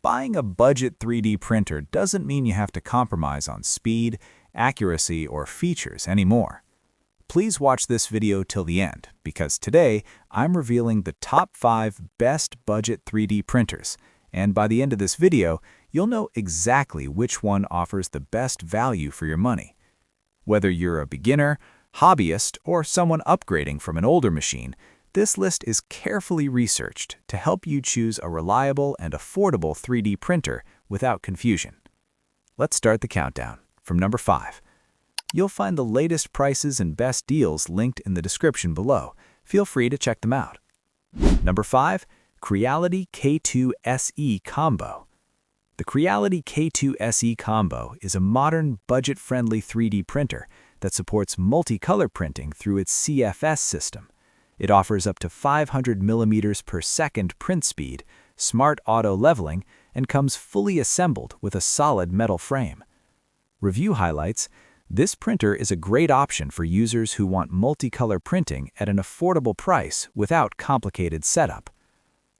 Buying a budget 3D printer doesn't mean you have to compromise on speed, accuracy, or features anymore. Please watch this video till the end, because today I'm revealing the top 5 best budget 3D printers, and by the end of this video, you'll know exactly which one offers the best value for your money. Whether you're a beginner, hobbyist, or someone upgrading from an older machine, this list is carefully researched to help you choose a reliable and affordable 3D printer without confusion. Let's start the countdown from number 5. You'll find the latest prices and best deals linked in the description below. Feel free to check them out. Number 5. Creality K2 SE Combo. The Creality K2 SE Combo is a modern, budget-friendly 3D printer that supports multicolor printing through its CFS system. It offers up to 500 millimeters per second print speed, smart auto leveling, and comes fully assembled with a solid metal frame. Review highlights: this printer is a great option for users who want multicolor printing at an affordable price without complicated setup.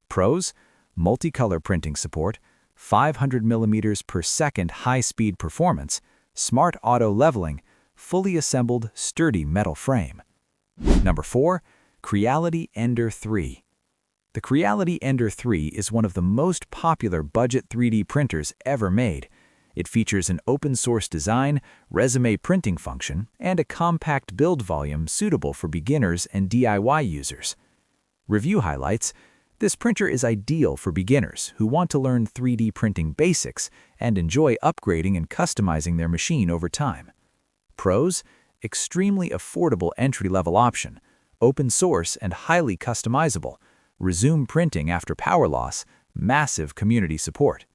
Pros: multicolor printing support, 500 millimeters per second high-speed performance, smart auto leveling, fully assembled sturdy metal frame. Number 4. Creality Ender 3. The Creality Ender 3 is one of the most popular budget 3D printers ever made. It features an open-source design, resume printing function, and a compact build volume suitable for beginners and DIY users. Review highlights: this printer is ideal for beginners who want to learn 3D printing basics and enjoy upgrading and customizing their machine over time. Pros: extremely affordable entry-level option, open source and highly customizable, resume printing after power loss, massive community support.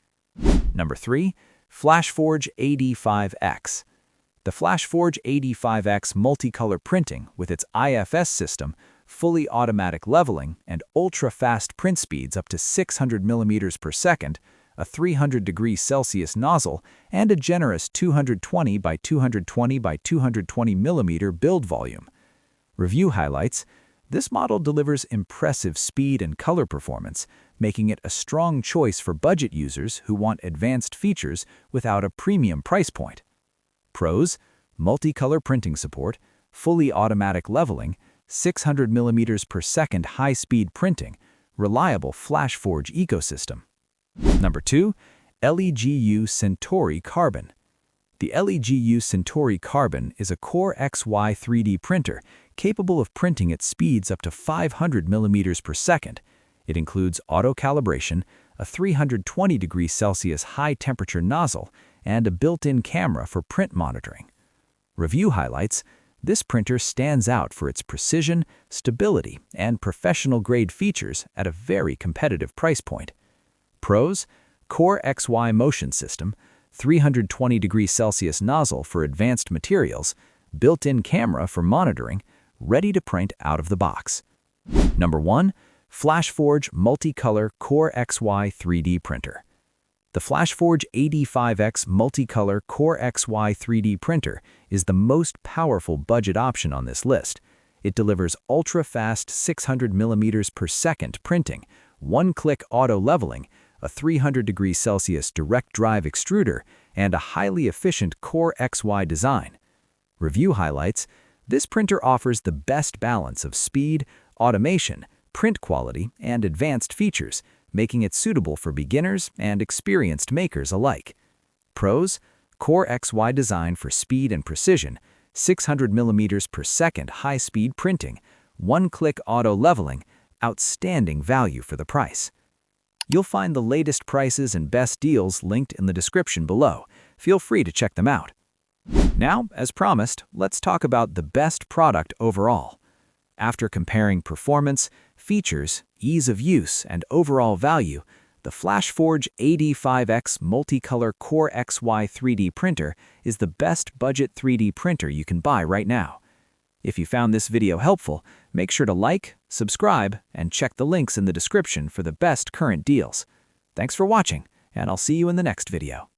Number 3. FLASHFORGE AD5X. The FLASHFORGE AD5X multicolor printing with its IFS system, fully automatic leveling, and ultra-fast print speeds up to 600 millimeters per second, a 300 degrees Celsius nozzle, and a generous 220 by 220 by 220 millimeter build volume. Review highlights: this model delivers impressive speed and color performance, making it a strong choice for budget users who want advanced features without a premium price point. Pros: multicolor printing support, fully automatic leveling, 600 millimeters per second high-speed printing, reliable FlashForge ecosystem. Number 2. ELEGOO Centauri Carbon. The ELEGOO Centauri Carbon is a CoreXY 3D printer capable of printing at speeds up to 500 millimeters per second. It includes auto-calibration, a 320 degrees Celsius high-temperature nozzle, and a built-in camera for print monitoring. Review highlights: this printer stands out for its precision, stability, and professional-grade features at a very competitive price point. Pros: CoreXY motion system, 320 degrees Celsius nozzle for advanced materials, built-in camera for monitoring, ready to print out of the box. Number 1. FlashForge Multicolor CoreXY 3D Printer. The FlashForge AD5X Multicolor CoreXY 3D printer is the most powerful budget option on this list. It delivers ultra-fast 600 millimeters per second printing, one-click auto leveling, a 300 degrees Celsius direct drive extruder, and a highly efficient CoreXY design. Review highlights: this printer offers the best balance of speed, automation, print quality, and advanced features, making it suitable for beginners and experienced makers alike. Pros: CoreXY design for speed and precision, 600 millimeters per second high-speed printing, one-click auto leveling, outstanding value for the price. You'll find the latest prices and best deals linked in the description below. Feel free to check them out. Now, as promised, let's talk about the best product overall. After comparing performance, features, ease of use, and overall value, the FlashForge AD5X Multicolor CoreXY 3D printer is the best budget 3D printer you can buy right now. If you found this video helpful, make sure to like, subscribe, and check the links in the description for the best current deals. Thanks for watching, and I'll see you in the next video.